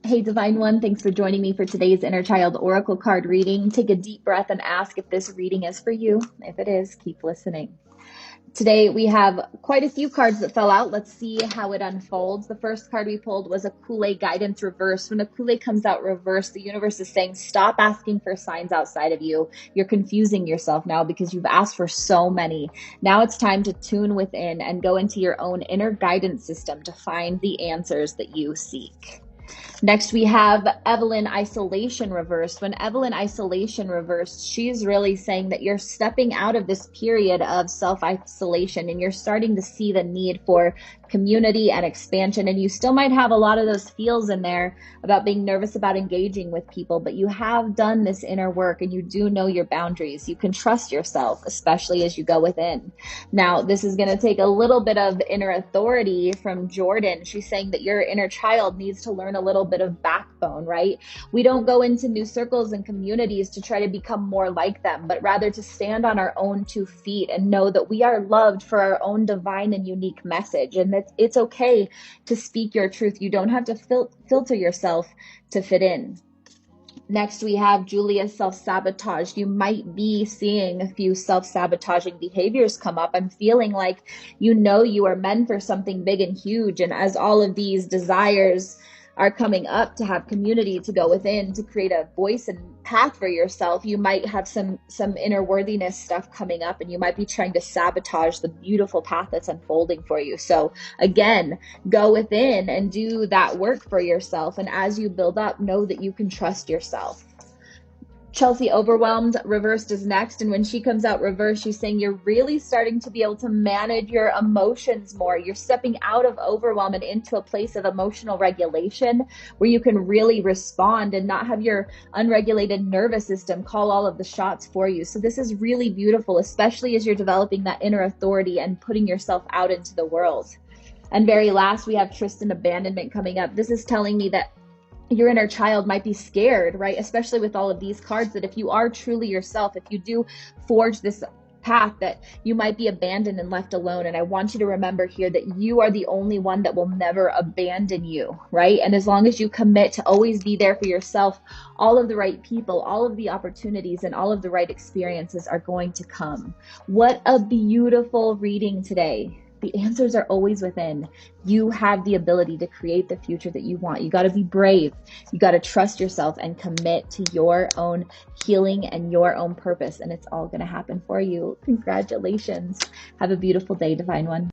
Hey, Divine One, thanks for joining me for today's Inner Child Oracle card reading. Take a deep breath and ask if this reading is for you. If it is, keep listening. Today we have quite a few cards that fell out. Let's see how it unfolds. The first card we pulled was a Kool-Aid guidance reverse. When a Kool-Aid comes out reverse, the universe is saying, stop asking for signs outside of you. You're confusing yourself now because you've asked for so many. Now it's time to tune within and go into your own inner guidance system to find the answers that you seek. Next, we have Evelyn Isolation reversed. When Evelyn Isolation reversed, she's really saying that you're stepping out of this period of self-isolation and you're starting to see the need for community and expansion. And you still might have a lot of those feels in there about being nervous about engaging with people, but you have done this inner work and you do know your boundaries. You can trust yourself, especially as you go within. Now, this is going to take a little bit of inner authority from Jordan. She's saying that your inner child needs to learn a little bit of backbone, right? We don't go into new circles and communities to try to become more like them, but rather to stand on our own 2 feet and know that we are loved for our own divine and unique message, and that it's okay to speak your truth. You don't have to filter yourself to fit in. Next, we have Julia self-sabotage. You might be seeing a few self-sabotaging behaviors come up. I'm feeling like you know you are meant for something big and huge. And as all of these desires are coming up to have community, to go within, to create a voice and path for yourself, you might have some inner worthiness stuff coming up, and you might be trying to sabotage the beautiful path that's unfolding for you. So again, go within and do that work for yourself. And as you build up, know that you can trust yourself. Chelsea Overwhelmed reversed is next, and when she comes out reversed, she's saying you're really starting to be able to manage your emotions more. You're stepping out of overwhelm and into a place of emotional regulation where you can really respond and not have your unregulated nervous system call all of the shots for you. So this is really beautiful, especially as you're developing that inner authority and putting yourself out into the world. And very last, we have Tristan Abandonment coming up. This is telling me that your inner child might be scared, right? Especially with all of these cards, that if you are truly yourself, if you do forge this path, that you might be abandoned and left alone. And I want you to remember here that you are the only one that will never abandon you, right? And as long as you commit to always be there for yourself, all of the right people, all of the opportunities, and all of the right experiences are going to come. What a beautiful reading today. The answers are always within. You have the ability to create the future that you want. You got to be brave. You got to trust yourself and commit to your own healing and your own purpose. And it's all going to happen for you. Congratulations. Have a beautiful day, Divine One.